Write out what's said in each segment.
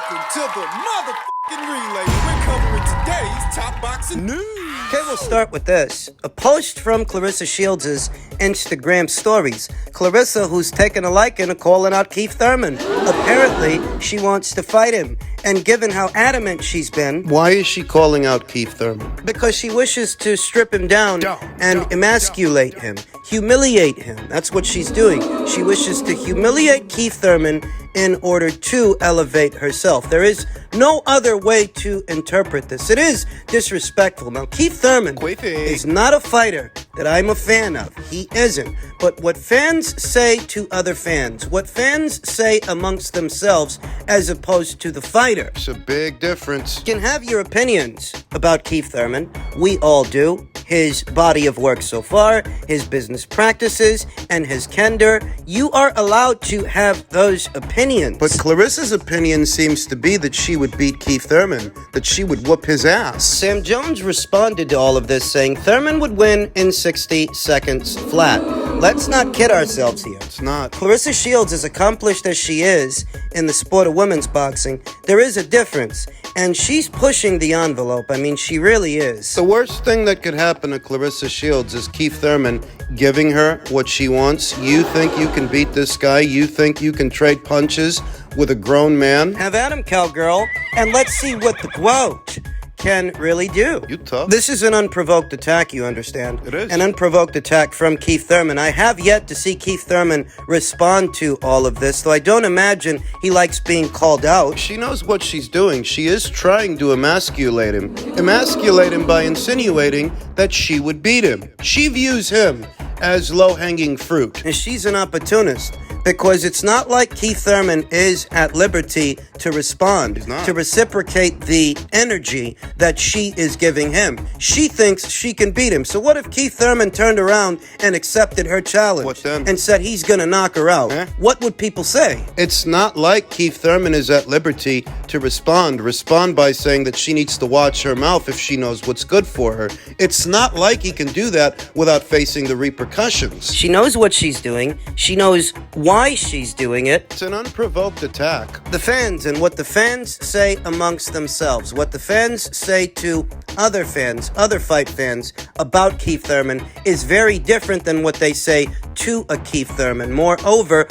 Welcome to the motherfucking relay. We're covering today's top boxing news. Okay, we'll start with this. A post from Clarissa Shields' Instagram stories. Clarissa, who's taken a liking to calling out Keith Thurman. Apparently, she wants to fight him. And given how adamant she's been... Why is she calling out Keith Thurman? Because she wishes to strip him down and emasculate him. Humiliate him. That's what she's doing. She wishes to humiliate Keith Thurman in order to elevate herself. There is no other way to interpret this. It is disrespectful. Now, Keith Thurman is not a fighter that I'm a fan of. He isn't. But what fans say to other fans, what fans say amongst themselves as opposed to the fighter. It's a big difference. You can have your opinions about Keith Thurman. We all do. His body of work so far, his business practices, and his candor. You are allowed to have those opinions. But Clarissa's opinion seems to be that she would beat Keith Thurman, that she would whoop his ass. Sam Jones responded to all of this saying Thurman would win in 60 seconds flat. Let's not kid ourselves here. It's not. Clarissa Shields, as accomplished as she is in the sport of women's boxing, there is a difference. And she's pushing the envelope. I mean, she really is. The worst thing that could happen to Clarissa Shields is Keith Thurman giving her what she wants. You think you can beat this guy? You think you can trade punches with a grown man? Have at him, cowgirl, and let's see what the quote can really do. You tough. This is an unprovoked attack, you understand. It is. An unprovoked attack from Keith Thurman. I have yet to see Keith Thurman respond to all of this, though I don't imagine he likes being called out. She knows what she's doing. She is trying to emasculate him. Emasculate him by insinuating that she would beat him. She views him as low-hanging fruit. And she's an opportunist. Because it's not like Keith Thurman is at liberty to respond, to reciprocate the energy that she is giving him. She thinks she can beat him. So what if Keith Thurman turned around and accepted her challenge? What then? And said he's going to knock her out? What would people say? It's not like Keith Thurman is at liberty to respond. Respond by saying that she needs to watch her mouth if she knows what's good for her. It's not like he can do that without facing the repercussions. She knows what she's doing. She knows why she's doing it. It's an unprovoked attack. The fans and what the fans say amongst themselves, what the fans say to other fans, other fight fans about Keith Thurman is very different than what they say to a Keith Thurman. Moreover,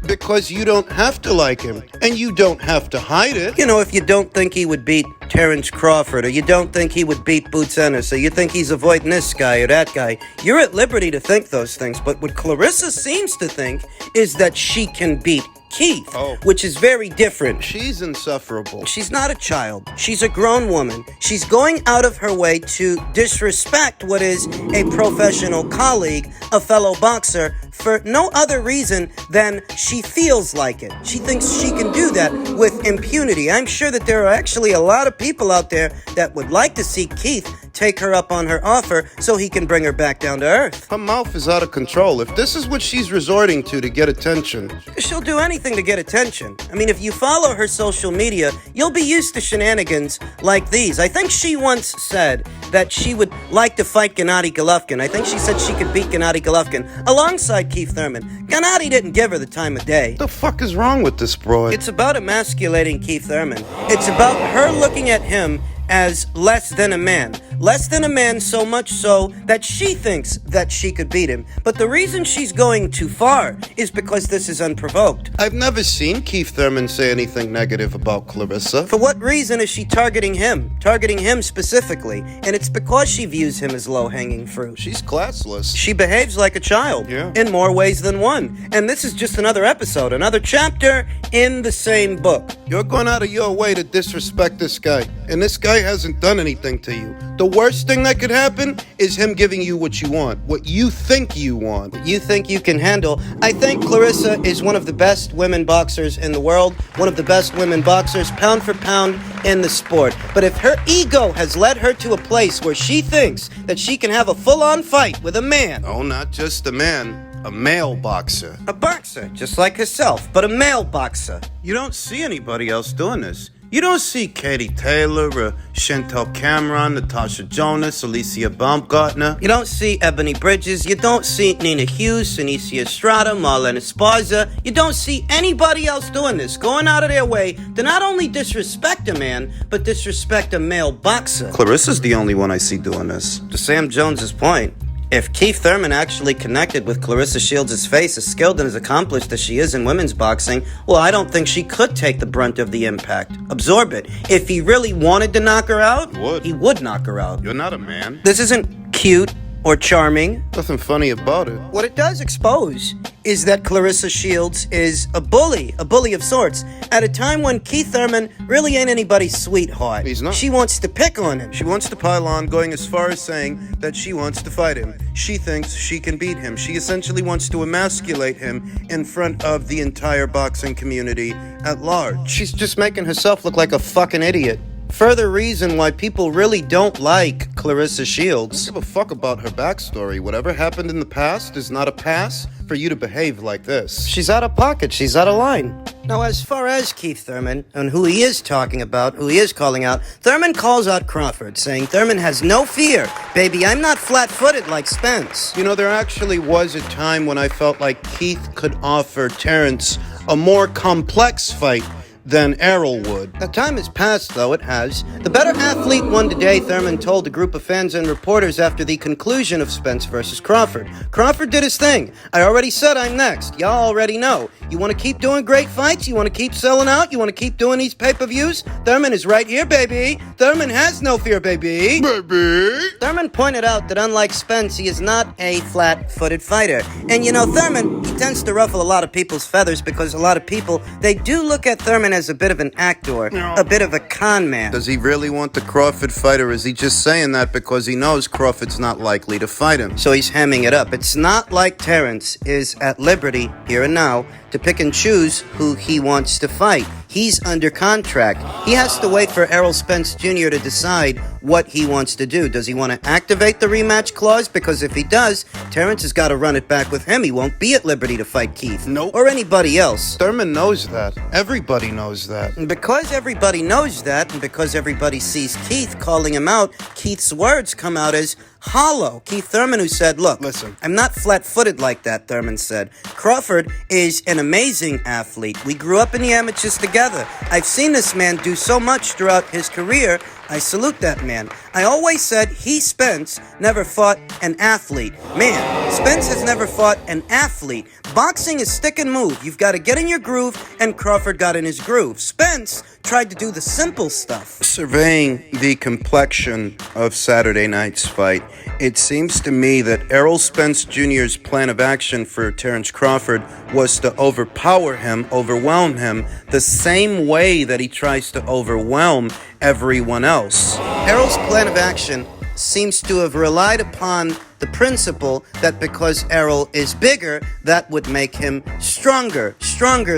Because you don't have to like him, and you don't have to hide it. You know, if you don't think he would beat Terence Crawford, or you don't think he would beat Boots Ennis, or you think he's avoiding this guy or that guy, you're at liberty to think those things. But what Clarissa seems to think is that she can beat Keith, which is very different. She's insufferable. She's not a child. She's a grown woman. She's going out of her way to disrespect what is a professional colleague, a fellow boxer, for no other reason than she feels like it. She thinks she can do that with impunity. I'm sure that there are actually a lot of people out there that would like to see Keith take her up on her offer so he can bring her back down to earth. Her mouth is out of control. If this is what she's resorting to get attention. She'll do anything to get attention. I mean, if you follow her social media, you'll be used to shenanigans like these. I think she once said that she would like to fight Gennady Golovkin. I think she said she could beat Gennady Golovkin alongside Keith Thurman. Gennady didn't give her the time of day. What the fuck is wrong with this broad? It's about emasculating Keith Thurman. It's about her looking at him as less than a man. Less than a man, so much so that she thinks that she could beat him. But the reason she's going too far is because this is unprovoked. I've never seen Keith Thurman say anything negative about Clarissa. For what reason is she targeting him? Targeting him specifically. And it's because she views him as low-hanging fruit. She's classless. She behaves like a child. Yeah. In more ways than one. And this is just another episode, another chapter in the same book. You're going out of your way to disrespect this guy. And this guy hasn't done anything to you. The worst thing that could happen is him giving you what you want, what you think you want. You think you can handle. I think Clarissa is one of the best women boxers in the world, one of the best women boxers, pound for pound, in the sport. But if her ego has led her to a place where she thinks that she can have a full-on fight with a man. Oh, not just a man. A male boxer. A boxer, just like herself, but a male boxer. You don't see anybody else doing this. You don't see Katie Taylor, Chantel Cameron, Natasha Jonas, Alicia Baumgartner. You don't see Ebony Bridges. You don't see Nina Hughes, Sinicia Estrada, Marlene Esparza. You don't see anybody else doing this, going out of their way to not only disrespect a man, but disrespect a male boxer. Clarissa's the only one I see doing this. To Sam Jones's point, if Keith Thurman actually connected with Clarissa Shields' face, as skilled and as accomplished as she is in women's boxing, well, I don't think she could take the brunt of the impact. Absorb it. If he really wanted to knock her out, he would knock her out. You're not a man. This isn't cute or charming. Nothing funny about it. What it does expose is that Clarissa Shields is a bully of sorts, at a time when Keith Thurman really ain't anybody's sweetheart. He's not. She wants to pick on him. She wants to pile on, going as far as saying that she wants to fight him. She thinks she can beat him. She essentially wants to emasculate him in front of the entire boxing community at large. She's just making herself look like a fucking idiot. Further reason why people really don't like Clarissa Shields. I don't give a fuck about her backstory. Whatever happened in the past is not a pass for you to behave like this. She's out of pocket. She's out of line. Now, as far as Keith Thurman and who he is talking about, who he is calling out, Thurman calls out Crawford, saying Thurman has no fear. Baby, I'm not flat-footed like Spence. You know, there actually was a time when I felt like Keith could offer Terence a more complex fight than Errol would. The time has passed, though, it has. The better athlete won today, Thurman told a group of fans and reporters after the conclusion of Spence versus Crawford. Crawford did his thing. I already said I'm next. Y'all already know. You want to keep doing great fights? You want to keep selling out? You want to keep doing these pay-per-views? Thurman is right here, baby. Thurman has no fear, baby. Baby! Thurman pointed out that unlike Spence, he is not a flat-footed fighter. And you know, Thurman, he tends to ruffle a lot of people's feathers because a lot of people, they do look at Thurman as a bit of an actor, a bit of a con man. Does he really want the Crawford fight, or is he just saying that because he knows Crawford's not likely to fight him? So he's hemming it up. It's not like Terence is at liberty, here and now, to pick and choose who he wants to fight. He's under contract. He has to wait for Errol Spence Jr. to decide what he wants to do. Does he want to activate the rematch clause? Because if he does, Terence has got to run it back with him. He won't be at liberty to fight Keith. Nope. Or anybody else. Thurman knows that. Everybody knows that. And because everybody knows that, and because everybody sees Keith calling him out, Keith's words come out as hollow. Keith Thurman, who said, look, listen, I'm not flat-footed like that, Thurman said. Crawford is an amazing athlete. We grew up in the amateurs together. I've seen this man do so much throughout his career. I salute that man. I always said Spence, never fought an athlete. Man, Spence has never fought an athlete. Boxing is stick and move. You've got to get in your groove, and Crawford got in his groove. Spence tried to do the simple stuff. Surveying the complexion of Saturday night's fight, it seems to me that Errol Spence Jr.'s plan of action for Terence Crawford was to overpower him, overwhelm him, the same way that he tries to overwhelm everyone else. Errol's plan of action seems to have relied upon the principle that because Errol is bigger, that would make him stronger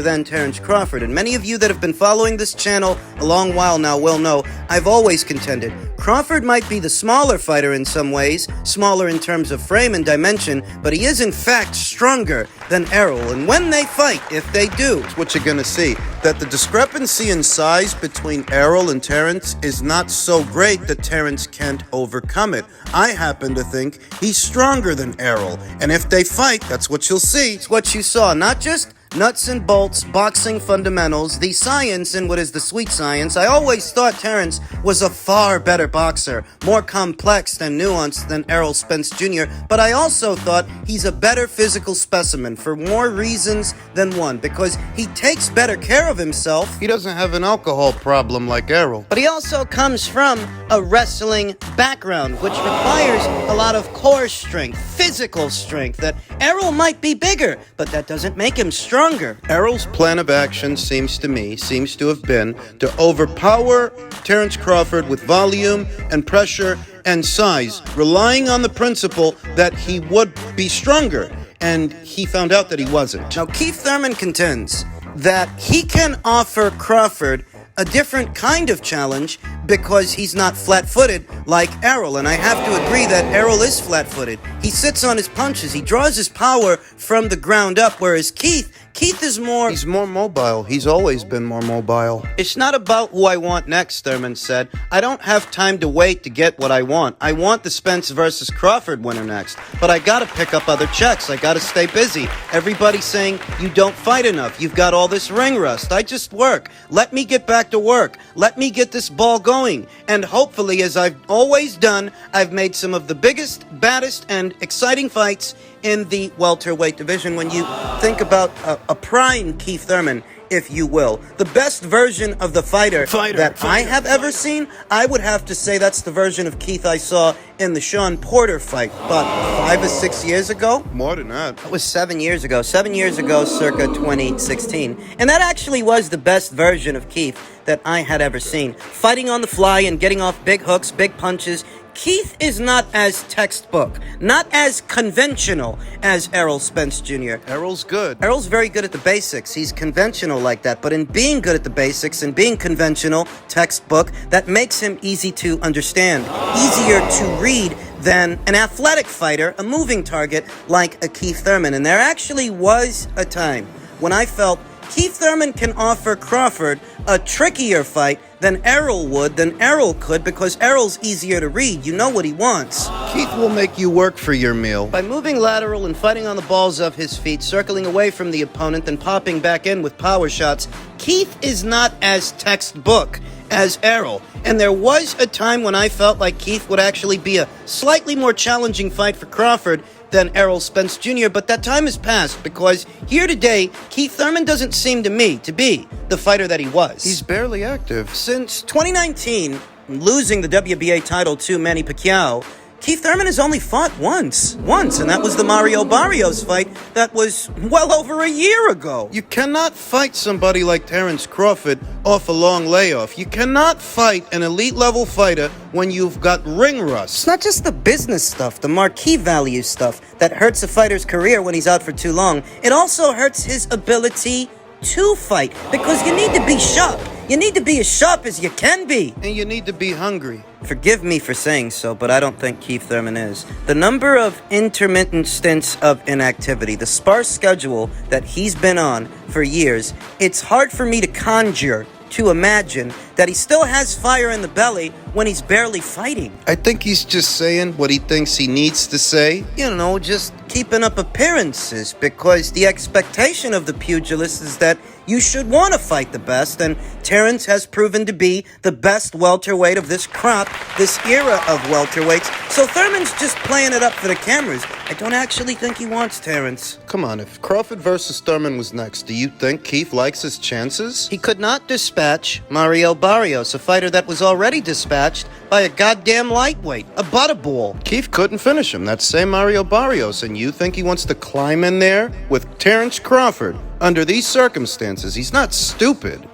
than Terence Crawford. And many of you that have been following this channel a long while now will know I've always contended Crawford might be the smaller fighter in some ways, smaller in terms of frame and dimension, but he is in fact stronger than Errol. And when they fight, if they do, what you're gonna see, that the discrepancy in size between Errol and Terence is not so great that Terence can't overcome it. I happen to think he's stronger than Errol, and if they fight, that's what you'll see. It's what you saw, not just nuts and bolts, boxing fundamentals, the science and what is the sweet science. I always thought Terence was a far better boxer, more complex and nuanced than Errol Spence Jr., but I also thought he's a better physical specimen for more reasons than one, because he takes better care of himself. He doesn't have an alcohol problem like Errol. But he also comes from a wrestling background, which requires a lot of core strength, physical strength, that Errol might be bigger, but that doesn't make him stronger. Errol's plan of action seems to have been to overpower Terence Crawford with volume and pressure and size, relying on the principle that he would be stronger, and he found out that he wasn't. Now, Keith Thurman contends that he can offer Crawford a different kind of challenge because he's not flat-footed like Errol. And I have to agree that Errol is flat-footed. He sits on his punches. He draws his power from the ground up, whereas Keith Keith is more... He's more mobile. He's always been more mobile. It's not about who I want next, Thurman said. I don't have time to wait to get what I want. I want the Spence versus Crawford winner next. But I gotta pick up other checks. I gotta stay busy. Everybody's saying, you don't fight enough. You've got all this ring rust. I just work. Let me get back to work. Let me get this ball going. And hopefully, as I've always done, I've made some of the biggest, baddest, and exciting fights in the welterweight division. When you think about a prime Keith Thurman, if you will, the best version of the fighter I have ever seen, I would have to say that's the version of Keith I saw in the Sean Porter fight, about 5 or 6 years ago. More than that. That was 7 years ago. 7 years ago, circa 2016. And that actually was the best version of Keith that I had ever seen. Fighting on the fly and getting off big hooks, big punches. Keith is not as textbook, not as conventional as Errol Spence Jr. Errol's good. Errol's very good at the basics. He's conventional like that. But in being good at the basics and being conventional, textbook, that makes him easy to understand, easier to read than an athletic fighter, a moving target like a Keith Thurman. And there actually was a time when I felt Keith Thurman can offer Crawford a trickier fight than Errol would, than Errol could, because Errol's easier to read. You know what he wants. Keith will make you work for your meal. By moving lateral and fighting on the balls of his feet, circling away from the opponent and popping back in with power shots, Keith is not as textbook as Errol. And there was a time when I felt like Keith would actually be a slightly more challenging fight for Crawford than Errol Spence Jr., but that time has passed because here today, Keith Thurman doesn't seem to me to be the fighter that he was. He's barely active. Since 2019, losing the WBA title to Manny Pacquiao, Keith Thurman has only fought once, and that was the Mario Barrios fight that was well over a year ago. You cannot fight somebody like Terence Crawford off a long layoff. You cannot fight an elite-level fighter when you've got ring rust. It's not just the business stuff, the marquee value stuff that hurts a fighter's career when he's out for too long. It also hurts his ability to fight because you need to be sharp. You need to be as sharp as you can be. And you need to be hungry. Forgive me for saying so, but I don't think Keith Thurman is. The number of intermittent stints of inactivity, the sparse schedule that he's been on for years, it's hard for me to conjure, to imagine that he still has fire in the belly when he's barely fighting. I think he's just saying what he thinks he needs to say. You know, just keeping up appearances, because the expectation of the pugilist is that you should want to fight the best, and Terence has proven to be the best welterweight of this crop, this era of welterweights. So Thurman's just playing it up for the cameras. I don't actually think he wants Terence. Come on, if Crawford versus Thurman was next, do you think Keith likes his chances? He could not dispatch Mario Barrios, a fighter that was already dispatched by a goddamn lightweight, a butterball. Keith couldn't finish him, that same Mario Barrios, and you think he wants to climb in there with Terence Crawford? Under these circumstances, he's not stupid.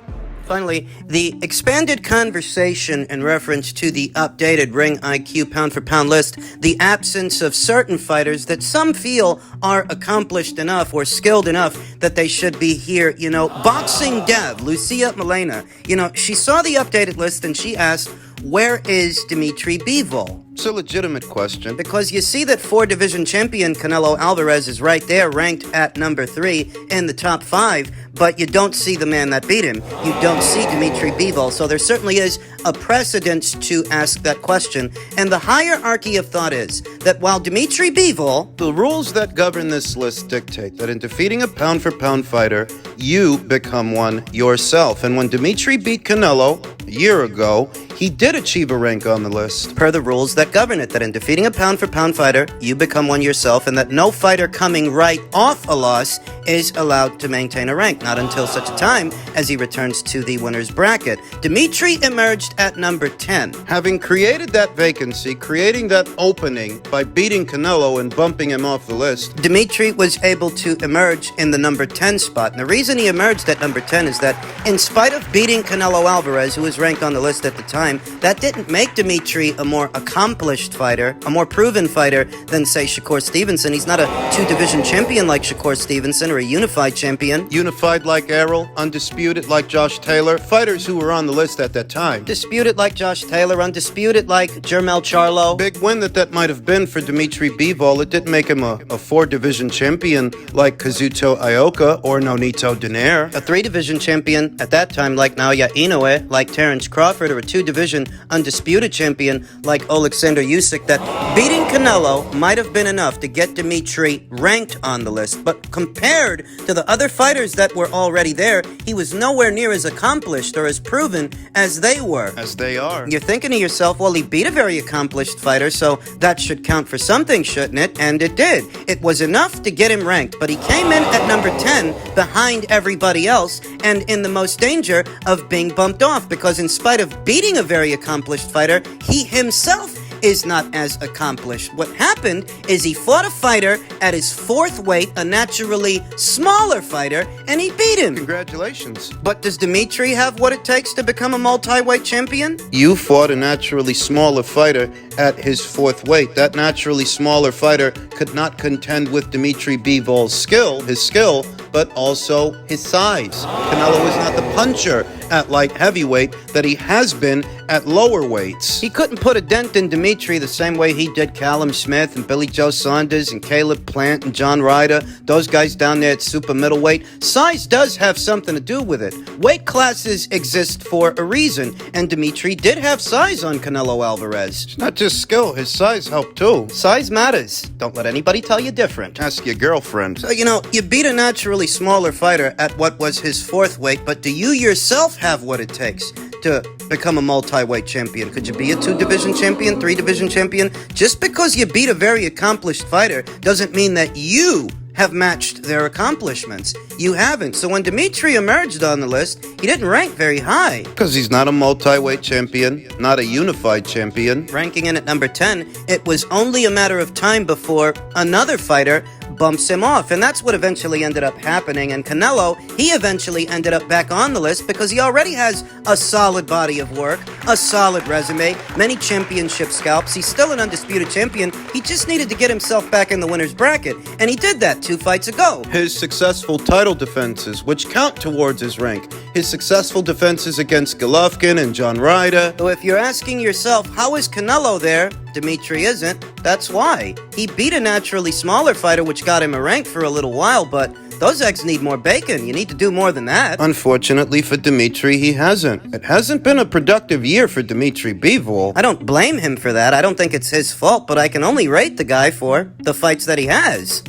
Finally, the expanded conversation in reference to the updated RINGIQ pound-for-pound list, the absence of certain fighters that some feel are accomplished enough or skilled enough that they should be here. You know, Boxing Dev, Lucia Milena, you know, she saw the updated list and she asked, where is Dimitri Bivol? It's a legitimate question. Because you see that 4-division champion Canelo Alvarez is right there, ranked at number 3 in the top 5, but you don't see the man that beat him. You don't see Dimitri Bivol, so there certainly is a precedence to ask that question. And the hierarchy of thought is that while Dimitri Bivol... The rules that govern this list dictate that in defeating a pound-for-pound fighter, you become one yourself. And when Dimitri beat Canelo a year ago, he did achieve a rank on the list. Per the rules that govern it, that in defeating a pound-for-pound fighter, you become one yourself, and that no fighter coming right off a loss is allowed to maintain a rank, not until such a time as he returns to the winner's bracket. Dimitri emerged at number 10. Having created that vacancy, creating that opening by beating Canelo and bumping him off the list, Dimitri was able to emerge in the number 10 spot. And the reason he emerged at number 10 is that in spite of beating Canelo Alvarez, who was ranked on the list at the time, that didn't make Dimitri a more accomplished accomplished fighter, a more proven fighter than, say, Shakur Stevenson. He's not a two-division champion like Shakur Stevenson or a unified champion. Unified like Errol, undisputed like Josh Taylor, fighters who were on the list at that time. Disputed like Josh Taylor, undisputed like Jermel Charlo. Big win that might have been for Dmitry Bivol. It didn't make him a four-division champion like Kazuto Ioka or Nonito Donaire. A three-division champion at that time like Naoya Inoue, like Terence Crawford, or a two-division undisputed champion like Alexander Usyk. That beating Canelo might have been enough to get Dmitry ranked on the list, but compared to the other fighters that were already there, he was nowhere near as accomplished or as proven as they were. As they are. You're thinking to yourself, well, he beat a very accomplished fighter, so that should count for something, shouldn't it? And it did. It was enough to get him ranked, but he came in at number 10 behind everybody else and in the most danger of being bumped off, because in spite of beating a very accomplished fighter, he himself is not as accomplished. What happened is he fought a fighter at his fourth weight, a naturally smaller fighter, and he beat him. Congratulations. But does Dmitry have what it takes to become a multi-weight champion? You fought a naturally smaller fighter at his fourth weight. That naturally smaller fighter could not contend with Dmitry Bivol's skill, but also his size. Canelo is not the puncher at light heavyweight that he has been at lower weights. He couldn't put a dent in Dmitry the same way he did Callum Smith and Billy Joe Saunders and Caleb Plant and John Ryder, those guys down there at super middleweight. Size does have something to do with it. Weight classes exist for a reason, and Dmitry did have size on Canelo Alvarez. It's not just skill, his size helped too. Size matters. Don't let anybody tell you different. Ask your girlfriend. So, you beat a naturally smaller fighter at what was his fourth weight, but do you yourself have what it takes to become a multi-weight champion? Could you be a two-division champion, three-division champion? Just because you beat a very accomplished fighter doesn't mean that you have matched their accomplishments. You haven't. So when Dmitry emerged on the list, he didn't rank very high. Because he's not a multi-weight champion, not a unified champion. Ranking in at number 10, it was only a matter of time before another fighter bumps him off, and that's what eventually ended up happening. And Canelo, he eventually ended up back on the list because he already has a solid body of work, a solid resume, many championship scalps. He's still an undisputed champion. He just needed to get himself back in the winner's bracket, and he did that 2 fights ago. His successful title defenses, which count towards his rank, his successful defenses against Golovkin and John Ryder. So if you're asking yourself, how is Canelo there? Dmitry isn't. That's why. He beat a naturally smaller fighter, which got him a rank for a little while, but those eggs need more bacon. You need to do more than that. Unfortunately for Dmitry, he hasn't. It hasn't been a productive year for Dmitry Bivol. I don't blame him for that. I don't think it's his fault, but I can only rate the guy for the fights that he has.